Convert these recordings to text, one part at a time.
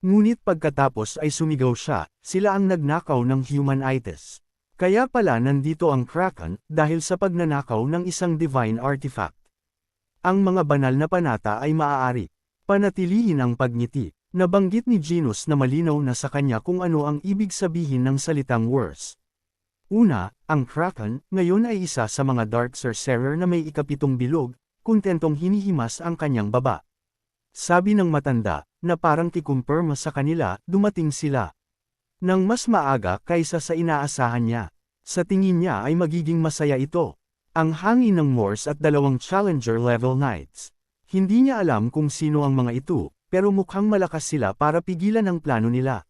Ngunit pagkatapos ay sumigaw siya, sila ang nagnakaw ng humanites. Kaya pala nandito ang Kraken, dahil sa pagnanakaw ng isang divine artifact. Ang mga banal na panata ay maaari panatilihin ang pagngiti. Nabanggit ni Genos na malinaw na sa kanya kung ano ang ibig sabihin ng salitang worse. Una, ang Kraken, ngayon ay isa sa mga Dark Sorcerer na may ikapitong bilog, kontentong hinihimas ang kanyang baba. Sabi ng matanda, na parang kikumpirma sa kanila, dumating sila nang mas maaga kaysa sa inaasahan niya. Sa tingin niya ay magiging masaya ito. Ang hangin ng Morse at dalawang Challenger level Knights. Hindi niya alam kung sino ang mga ito, pero mukhang malakas sila para pigilan ang plano nila.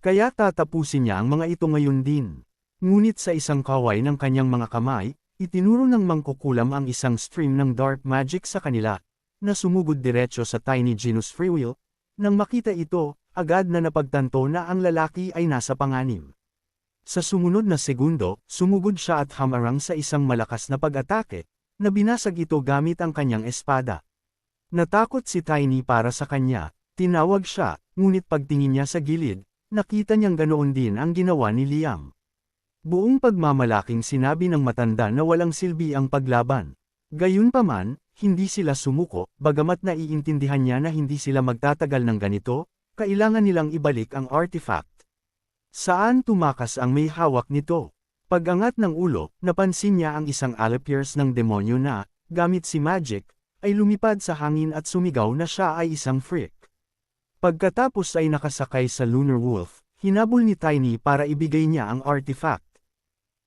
Kaya tatapusin niya ang mga ito ngayon din. Ngunit sa isang kaway ng kanyang mga kamay, itinuro ng mangkukulam ang isang stream ng dark magic sa kanila, na sumugod diretso sa Tiny Genos Freewill. Nang makita ito, agad na napagtanto na ang lalaki ay nasa panganib. Sa sumunod na segundo, sumugod siya at hamarang sa isang malakas na pag-atake, na binasag ito gamit ang kanyang espada. Natakot si Tiny para sa kanya, tinawag siya, ngunit pagtingin niya sa gilid, nakita niyang ganoon din ang ginawa ni Liam. Buong pagmamalaking sinabi ng matanda na walang silbi ang paglaban. Gayunpaman, hindi sila sumuko, bagamat naiintindihan niya na hindi sila magtatagal ng ganito, kailangan nilang ibalik ang artifact. Saan tumakas ang may hawak nito? Pag-angat ng ulo, napansin niya ang isang Alapiers ng demonyo na, gamit si magic, ay lumipad sa hangin at sumigaw na siya ay isang freak. Pagkatapos ay nakasakay sa Lunar Wolf, hinabol ni Tiny para ibigay niya ang artifact.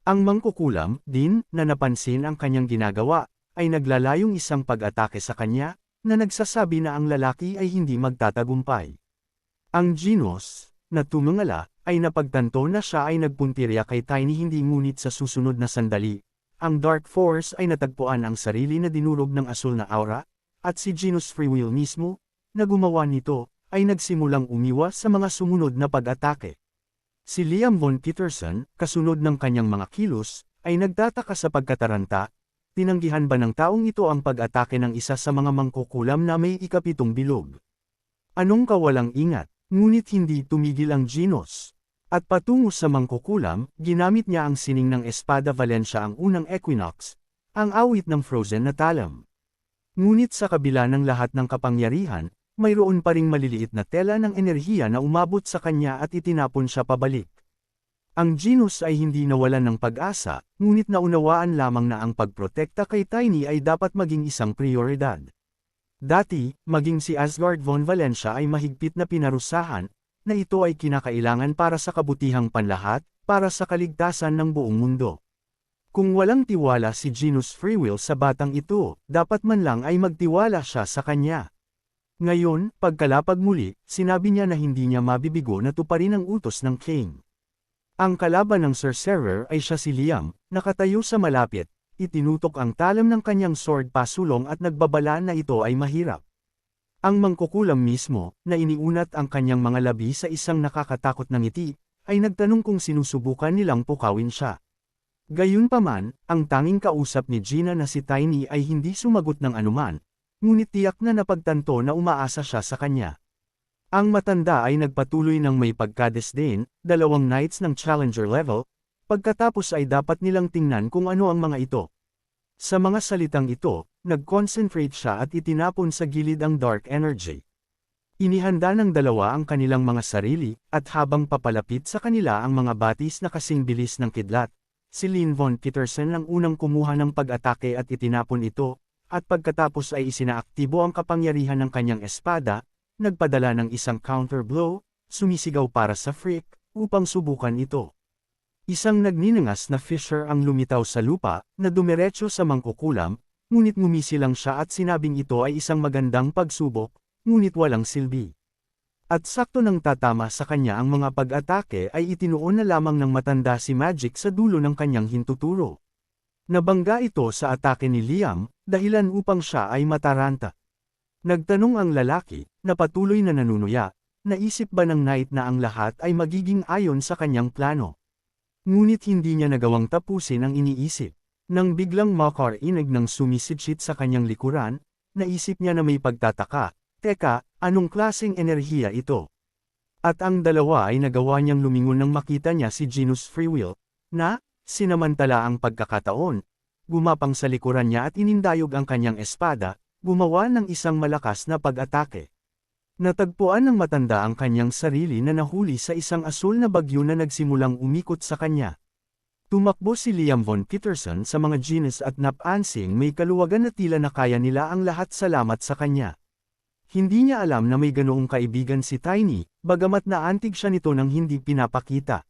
Ang mangkukulam, din, na napansin ang kanyang ginagawa, ay naglalayong isang pag-atake sa kanya, na nagsasabi na ang lalaki ay hindi magtatagumpay. Ang Genos, na tumangala, ay napagtanto na siya ay nagpuntirya kay Tiny hindi ngunit sa susunod na sandali. Ang Dark Force ay natagpuan ang sarili na dinurog ng asul na aura, at si Genos Freewill mismo, na gumawa nito, ay nagsimulang umiwas sa mga sumunod na pag-atake. Si Liam von Peterson, kasunod ng kanyang mga kilos, ay nagtataka sa pagkataranta, tinanggihan ba ng taong ito ang pag-atake ng isa sa mga mangkukulam na may ikapitong bilog? Anong kawalang ingat, ngunit hindi tumigil ang Genos. At patungo sa mangkukulam, ginamit niya ang sining ng Espada Valencia ang unang Equinox, ang awit ng Frozen na talam. Ngunit sa kabila ng lahat ng kapangyarihan, mayroon pa ring maliliit na tela ng enerhiya na umabot sa kanya at itinapon siya pabalik. Ang Genos ay hindi nawalan ng pag-asa, ngunit naunawaan lamang na ang pagprotekta kay Tiny ay dapat maging isang prioridad. Dati, maging si Asgard von Valencia ay mahigpit na pinarusahan, na ito ay kinakailangan para sa kabutihang panlahat, para sa kaligtasan ng buong mundo. Kung walang tiwala si Genos Freewill sa batang ito, dapat man lang ay magtiwala siya sa kanya. Ngayon, pagkalapag muli, sinabi niya na hindi niya mabibigo na tuparin ang utos ng king. Ang kalaban ng Sorcerer ay siya si Liam, nakatayo sa malapit, itinutok ang talam ng kanyang sword pasulong at nagbabala na ito ay mahirap. Ang mangkukulam mismo, na iniunat ang kanyang mga labi sa isang nakakatakot na ngiti, ay nagtanong kung sinusubukan nilang pukawin siya. Gayunpaman, ang tanging kausap ni Gina na si Tiny ay hindi sumagot ng anuman, ngunit tiyak na napagtanto na umaasa siya sa kanya. Ang matanda ay nagpatuloy ng may pagkadesdeen, dalawang knights ng Challenger level, pagkatapos ay dapat nilang tingnan kung ano ang mga ito. Sa mga salitang ito, nag-concentrate siya at itinapon sa gilid ang dark energy. Inihanda ng dalawa ang kanilang mga sarili, at habang papalapit sa kanila ang mga batis na kasing bilis ng kidlat, si Lynn von Peterson ang unang kumuha ng pag-atake at itinapon ito, at pagkatapos ay isinaaktibo ang kapangyarihan ng kanyang espada, nagpadala ng isang counter blow, sumisigaw para sa freak, upang subukan ito. Isang nagninangas na Fisher ang lumitaw sa lupa, na dumiretso sa mangkukulam, ngunit ngumisi lang siya at sinabing ito ay isang magandang pagsubok, ngunit walang silbi. At sakto nang tatama sa kanya ang mga pag-atake ay itinuon na lamang ng matanda si Magic sa dulo ng kanyang hintuturo. Nabangga ito sa atake ni Liam, dahilan upang siya ay mataranta. Nagtanong ang lalaki, na patuloy na nanunuya, naisip ba ng knight na ang lahat ay magiging ayon sa kanyang plano? Ngunit hindi niya nagawang tapusin ang iniisip. Nang biglang makarinig ng sumisitsit sa kanyang likuran, naisip niya na may pagtataka, teka, anong klaseng enerhiya ito? At ang dalawa ay nagawa niyang lumingon nang makita niya si Genus Freewill, na, sinamantala ang pagkakataon, gumapang sa likuran niya at inindayog ang kanyang espada, gumawa ng isang malakas na pag-atake. Natagpuan ng matanda ang kanyang sarili na nahuli sa isang asul na bagyo na nagsimulang umikot sa kanya. Tumakbo si Liam von Peterson sa mga Genus at napansing may kaluwagan na tila na kaya nila ang lahat salamat sa kanya. Hindi niya alam na may ganoong kaibigan si Tiny, bagamat naantig siya nito nang hindi pinapakita.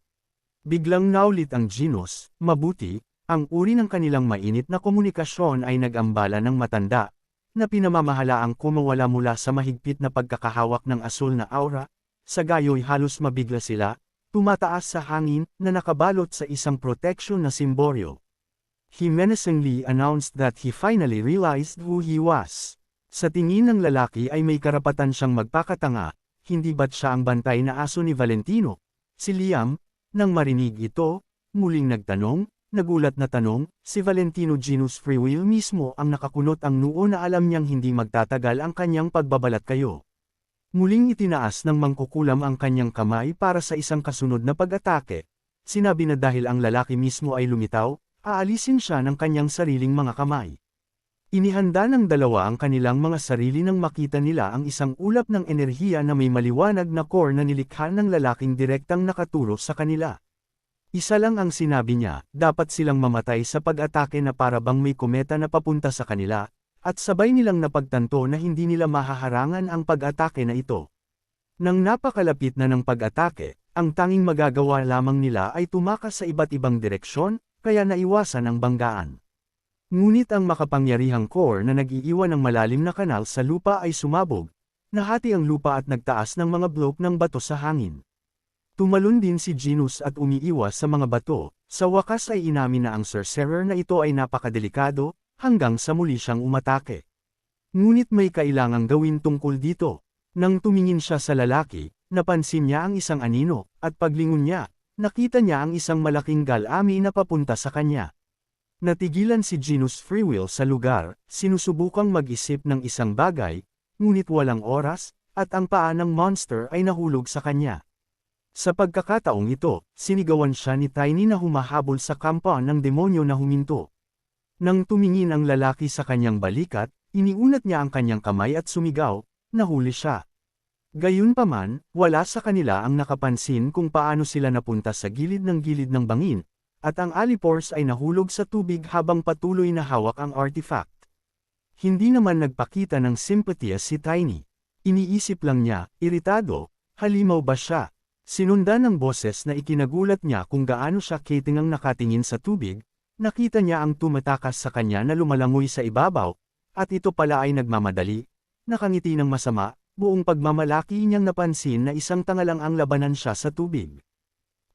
Biglang naulit ang Genus, mabuti, ang uri ng kanilang mainit na komunikasyon ay nag-ambala ng matanda, na pinamamahalaang kumawala mula sa mahigpit na pagkakahawak ng asul na aura, sa gayo'y halos mabigla sila, tumataas sa hangin na nakabalot sa isang proteksyon na simboryo. He menacingly announced that he finally realized who he was. Sa tingin ng lalaki ay may karapatan siyang magpakatanga, hindi ba't siya ang bantay na aso ni Valentino? Si Liam, nang marinig ito, muling nagtanong, nagulat na tanong, si Valentino Genus Freewill mismo ang nakakunot ang noo na alam niyang hindi magtatagal ang kanyang pagbabalat kayo. Muling itinaas ng mangkukulam ang kanyang kamay para sa isang kasunod na pag-atake. Sinabi na dahil ang lalaki mismo ay lumitaw, aalisin siya ng kanyang sariling mga kamay. Inihanda ng dalawa ang kanilang mga sarili nang makita nila ang isang ulap ng enerhiya na may maliwanag na core na nilikha ng lalaking direktang nakaturo sa kanila. Isa lang ang sinabi niya, dapat silang mamatay sa pag-atake na para bang may kometa na papunta sa kanila, at sabay nilang napagtanto na hindi nila mahaharangan ang pag-atake na ito. Nang napakalapit na ng pag-atake, ang tanging magagawa lamang nila ay tumakas sa iba't ibang direksyon, kaya naiwasan ang banggaan. Ngunit ang makapangyarihang core na nag-iiwan ng malalim na kanal sa lupa ay sumabog, nahati ang lupa at nagtaas ng mga blok ng bato sa hangin. Tumalon din si Genus at umiiwas sa mga bato, sa wakas ay inamin na ang sorcerer na ito ay napakadelikado, hanggang sa muli siyang umatake. Ngunit may kailangang gawin tungkol dito. Nang tumingin siya sa lalaki, napansin niya ang isang anino, at paglingon niya, nakita niya ang isang malaking galami na papunta sa kanya. Natigilan si Genus Freewill sa lugar, sinusubukang mag-isip ng isang bagay, ngunit walang oras, at ang paa ng monster ay nahulog sa kanya. Sa pagkakataong ito, sinigawan siya ni Tiny na humahabol sa kampa ng demonyo na huminto. Nang tumingin ang lalaki sa kanyang balikat, iniunat niya ang kanyang kamay at sumigaw, nahuli siya. Gayunpaman, wala sa kanila ang nakapansin kung paano sila napunta sa gilid ng bangin, at ang Alipors ay nahulog sa tubig habang patuloy na hawak ang artifact. Hindi naman nagpakita ng simpatya si Tiny. Iniisip lang niya, iritado, halimaw ba siya? Sinundan ng boses na ikinagulat niya kung gaano siya kitingang nakatingin sa tubig, nakita niya ang tumatakas sa kanya na lumalangoy sa ibabaw, at ito pala ay nagmamadali, nakangiti ng masama, buong pagmamalaki niyang napansin na isang tanga lang ang labanan siya sa tubig.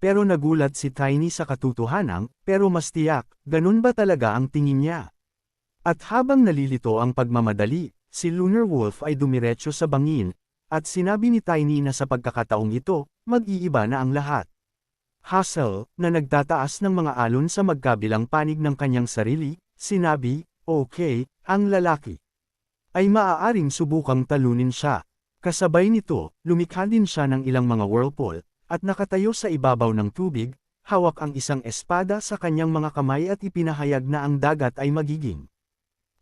Pero nagulat si Tiny sa katotohanan, pero mas tiyak, ganun ba talaga ang tingin niya? At habang nalilito ang pagmamadali, si Lunar Wolf ay dumiretso sa bangin, at sinabi ni Tiny na sa pagkakataong ito, mag-iiba na ang lahat. Hassel, na nagtataas ng mga alon sa magkabilang panig ng kanyang sarili, sinabi, okay, ang lalaki ay maaaring subukang talunin siya. Kasabay nito, lumikha din siya ng ilang mga whirlpool, at nakatayo sa ibabaw ng tubig, hawak ang isang espada sa kanyang mga kamay at ipinahayag na ang dagat ay magiging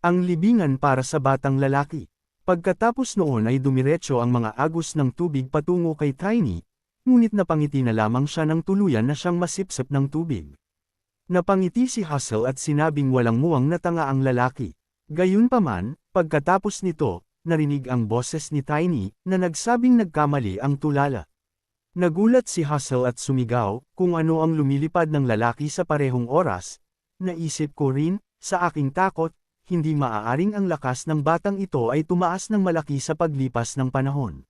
ang libingan para sa batang lalaki. Pagkatapos noon ay dumiretso ang mga agos ng tubig patungo kay Tiny, ngunit napangiti na lamang siya ng tuluyan na siyang masipsip ng tubig. Napangiti si Hassel at sinabing walang muwang na tanga ang lalaki. Gayunpaman, pagkatapos nito, narinig ang boses ni Tiny, na nagsabing nagkamali ang tulala. Nagulat si Hassel at sumigaw, kung ano ang lumilipad ng lalaki sa parehong oras. Naisip ko rin, sa aking takot, hindi maaaring ang lakas ng batang ito ay tumaas ng malaki sa paglipas ng panahon.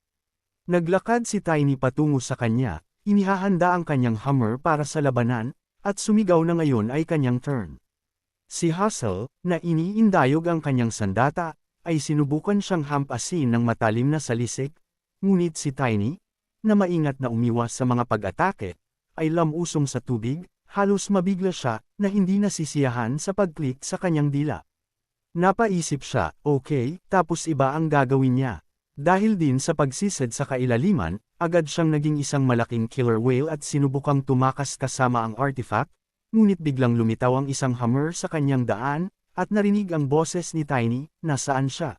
Naglakad si Tiny patungo sa kanya, inihahanda ang kanyang hammer para sa labanan, at sumigaw na ngayon ay kanyang turn. Si Hassel, na iniindayog ang kanyang sandata, ay sinubukan siyang hampasin ng matalim na salisik, ngunit si Tiny, na maingat na umiwas sa mga pag-atake, ay lamusong sa tubig, halos mabigla siya, na hindi nasisiyahan sa pag-click sa kanyang dila. Napaisip siya, okay, tapos iba ang gagawin niya. Dahil din sa pagsisid sa kailaliman, agad siyang naging isang malaking killer whale at sinubukang tumakas kasama ang artifact, ngunit biglang lumitaw ang isang hammer sa kanyang daan, at narinig ang boses ni Tiny, nasaan siya.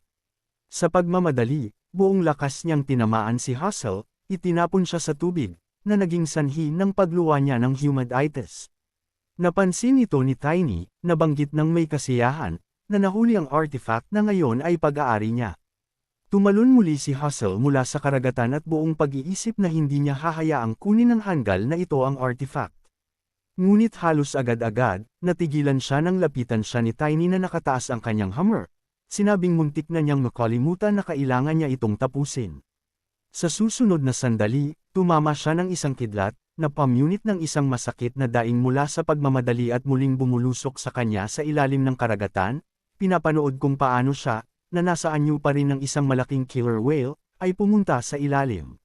Sa pagmamadali, buong lakas niyang tinamaan si Hustle, itinapon siya sa tubig, na naging sanhi ng pagluwa niya ng Humanites. Napansin ito ni Tiny, nabanggit ng may kasiyahan, na nahuli ang artifact na ngayon ay pag-aari niya. Tumalon muli si Hustle mula sa karagatan at buong pag-iisip na hindi niya hahayaang kunin ng hanggal na ito ang artifact. Ngunit halos agad-agad, natigilan siya nang lapitan siya ni Tiny na nakataas ang kanyang hammer. Sinabing muntik na niyang makalimutan na kailangan niya itong tapusin. Sa susunod na sandali, tumama siya ng isang kidlat, na pamunit ng isang masakit na daing mula sa pagmamadali at muling bumulusok sa kanya sa ilalim ng karagatan. Pinapanood kung paano siya, na nasa anyo pa rin ng isang malaking killer whale, ay pumunta sa ilalim.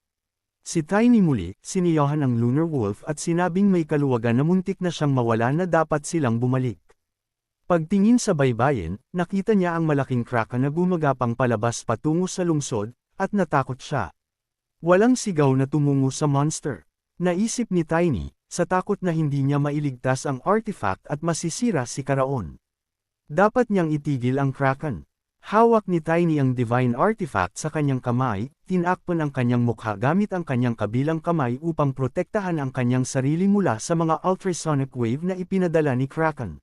Si Tiny muli, siniyahan ang Lunar Wolf at sinabing may kaluwagan na muntik na siyang mawala na dapat silang bumalik. Pagtingin sa baybayin, nakita niya ang malaking kraken na gumagapang palabas patungo sa lungsod, at natakot siya. Walang sigaw na tumungo sa monster. Naisip ni Tiny, sa takot na hindi niya mailigtas ang artifact at masisira si Karaon. Dapat niyang itigil ang kraken. Hawak ni Tiny ang divine artifact sa kanyang kamay, tinakpan ang kanyang mukha gamit ang kanyang kabilang kamay upang protektahan ang kanyang sarili mula sa mga ultrasonic wave na ipinadala ni Kraken.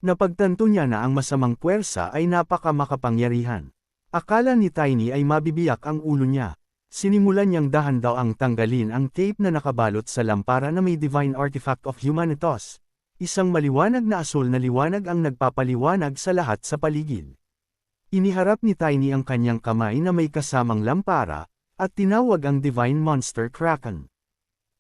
Napagtanto niya na ang masamang puwersa ay napaka-makapangyarihan. Akala ni Tiny ay mabibiyak ang ulo niya. Sinimulan niyang dahan-dawang tanggalin ang tape na nakabalot sa lampara na may divine artifact of Humanitas. Isang maliwanag na asul na liwanag ang nagpapaliwanag sa lahat sa paligid. Iniharap ni Tiny ang kanyang kamay na may kasamang lampara, at tinawag ang divine monster Kraken.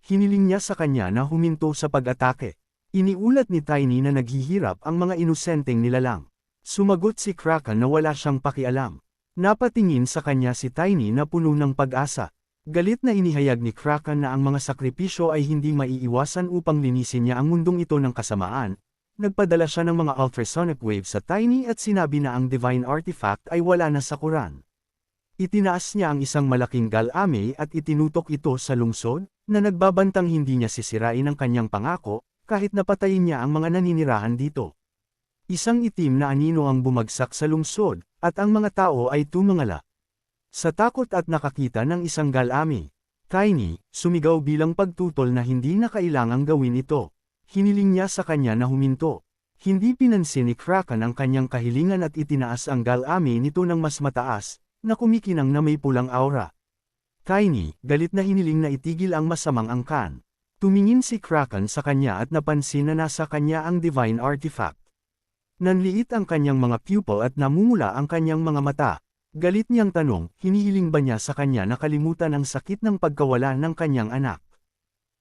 Hiniling niya sa kanya na huminto sa pag-atake. Iniulat ni Tiny na naghihirap ang mga inosenteng nilalang. Sumagot si Kraken na wala siyang pakialam. Napatingin sa kanya si Tiny na puno ng pag-asa. Galit na inihayag ni Kraken na ang mga sakripisyo ay hindi maiiwasan upang linisin niya ang mundong ito ng kasamaan. Nagpadala siya ng mga ultrasonic waves sa Tiny at sinabi na ang divine artifact ay wala na sa Quran. Itinaas niya ang isang malaking galame at itinutok ito sa lungsod, na nagbabantang hindi niya sisirain ang kanyang pangako, kahit napatayin niya ang mga naninirahan dito. Isang itim na anino ang bumagsak sa lungsod, at ang mga tao ay tumangala. Sa takot at nakakita ng isang galame, Tiny, sumigaw bilang pagtutol na hindi na kailangang gawin ito. Hiniling niya sa kanya na huminto. Hindi pinansin ni Kraken ang kanyang kahilingan at itinaas ang galame nito ng mas mataas, na kumikinang na may pulang aura. Tiny, galit na hiniling na itigil ang masamang angkan. Tumingin si Kraken sa kanya at napansin na nasa kanya ang divine artifact. Nanliit ang kanyang mga pupil at namumula ang kanyang mga mata. Galit niyang tanong, hinihiling ba niya sa kanya na kalimutan ang sakit ng pagkawala ng kanyang anak.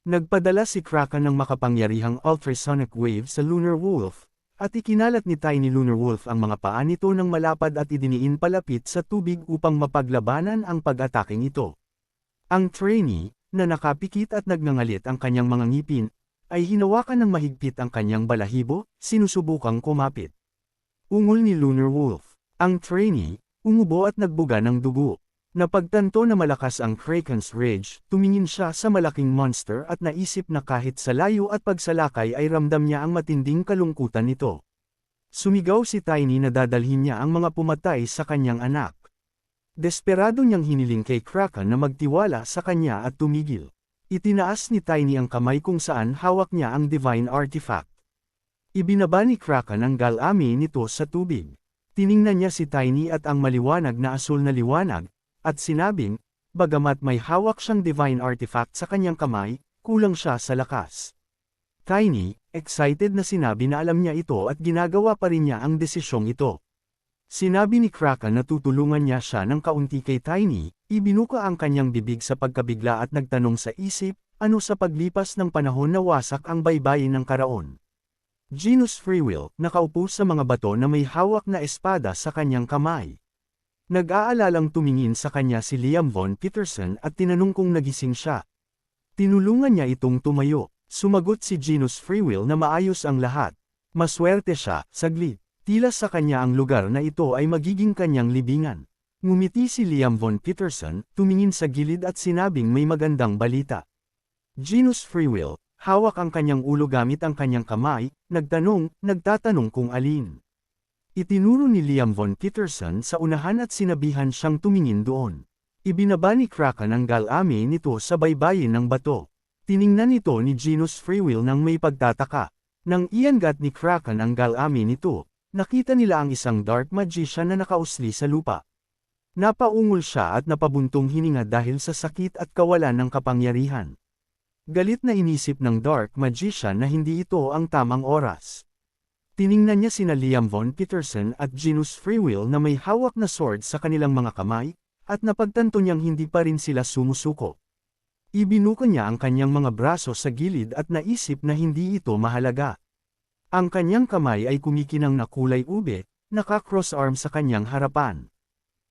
Nagpadala si Kraken ng makapangyarihang ultrasonic wave sa Lunar Wolf, at ikinalat ni Tiny Lunar Wolf ang mga paa nito ng malapad at idiniin palapit sa tubig upang mapaglabanan ang pag-ataking ito. Ang trainee, na nakapikit at nagngangalit ang kanyang mga ngipin, ay hinawakan ng mahigpit ang kanyang balahibo, sinusubukang kumapit. Ungol ni Lunar Wolf. Ang trainee, umubo at nagbuga ng dugo. Napagtanto na malakas ang Kraken's rage, tumingin siya sa malaking monster at naisip na kahit sa layo at pagsalakay ay ramdam niya ang matinding kalungkutan nito. Sumigaw si Tiny na dadalhin niya ang mga pumatay sa kanyang anak. Desperado niyang hiniling kay Kraken na magtiwala sa kanya at tumigil. Itinaas ni Tiny ang kamay kung saan hawak niya ang divine artifact. Ibinaba ni Kraken ang galame nito sa tubig. Tiningnan niya si Tiny at ang maliwanag na asul na liwanag, at sinabing, bagamat may hawak siyang divine artifact sa kanyang kamay, kulang siya sa lakas. Tiny, excited na sinabi na alam niya ito at ginagawa pa rin niya ang desisyong ito. Sinabi ni Kraken na tutulungan niya siya ng kaunti kay Tiny, ibinuka ang kanyang bibig sa pagkabigla at nagtanong sa isip, ano sa paglipas ng panahon na wasak ang baybayin ng Karaon. Genus Freewill, nakaupo sa mga bato na may hawak na espada sa kanyang kamay. Nag-aalalang tumingin sa kanya si Liam Von Peterson at tinanong kung nagising siya. Tinulungan niya itong tumayo. Sumagot si Genus Freewill na maayos ang lahat. Maswerte siya, saglit. Tila sa kanya ang lugar na ito ay magiging kanyang libingan. Ngumiti si Liam von Peterson, tumingin sa gilid at sinabing may magandang balita. Genus Free Will, hawak ang kanyang ulo gamit ang kanyang kamay, nagtatanong kung alin. Itinuro ni Liam von Peterson sa unahan at sinabihan siyang tumingin doon. Ibinaba ni Kraken ang galame nito sa baybayin ng bato. Tiningnan ito ni Genus Free Will nang may pagtataka. Nang iangat ni Kraken ang galame nito, nakita nila ang isang dark magician na nakausli sa lupa. Napaungol siya at napabuntong hininga dahil sa sakit at kawalan ng kapangyarihan. Galit na inisip ng dark magician na hindi ito ang tamang oras. Tiningnan niya sina Liam von Peterson at Genus Free Will na may hawak na sword sa kanilang mga kamay, at napagtanto niyang hindi pa rin sila sumusuko. Ibinuka niya ang kanyang mga braso sa gilid at naisip na hindi ito mahalaga. Ang kanyang kamay ay kumikinang na kulay ube, naka-cross arm sa kanyang harapan.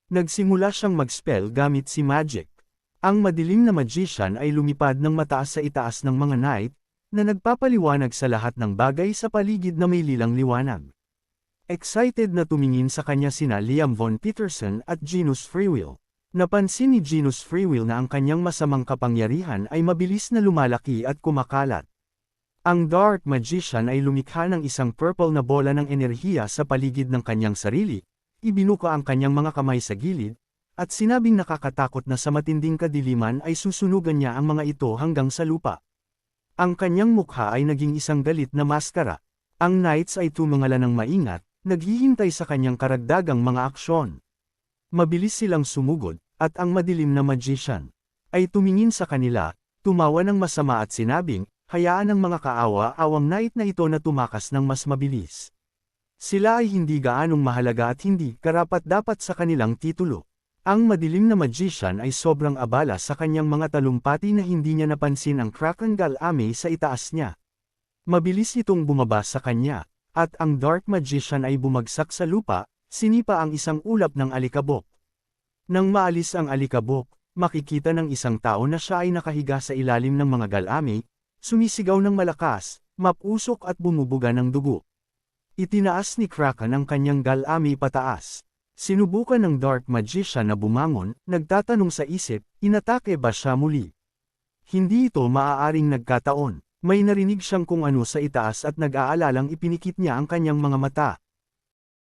Nagsimula siyang mag-spell gamit si magic. Ang madilim na magician ay lumipad ng mataas sa itaas ng mga knight, na nagpapaliwanag sa lahat ng bagay sa paligid na may lilang liwanag. Excited na tumingin sa kanya sina Liam von Peterson at Genus Free Will. Napansin ni Genus Free Will na ang kanyang masamang kapangyarihan ay mabilis na lumalaki at kumakalat. Ang Dark Magician ay lumikha ng isang purple na bola ng enerhiya sa paligid ng kanyang sarili, ibinuka ang kanyang mga kamay sa gilid, at sinabing nakakatakot na sa matinding kadiliman ay susunugan niya ang mga ito hanggang sa lupa. Ang kanyang mukha ay naging isang galit na maskara. Ang knights ay tumingala ng maingat, naghihintay sa kanyang karagdagang mga aksyon. Mabilis silang sumugod, at ang madilim na magician ay tumingin sa kanila, tumawa ng masama at sinabing, hayaan ang mga kaawa-awang knight na ito na tumakas ng mas mabilis. Sila ay hindi gaanong mahalaga at hindi karapat-dapat sa kanilang titulo. Ang madilim na magician ay sobrang abala sa kanyang mga talumpati na hindi niya napansin ang Kraken galame sa itaas niya. Mabilis itong bumaba sa kanya, at ang Dark Magician ay bumagsak sa lupa, sinipa ang isang ulap ng alikabok. Nang maalis ang alikabok, makikita ng isang tao na siya ay nakahiga sa ilalim ng mga galame, sumisigaw ng malakas, mapusok at bumubuga ng dugo. Itinaas ni Kraken ang kanyang galame pataas. Sinubukan ng Dark Magician na bumangon, nagtatanong sa isip, inatake ba siya muli? Hindi ito maaaring nagkataon. May narinig siyang kung ano sa itaas at nag-aalalang ipinikit niya ang kanyang mga mata.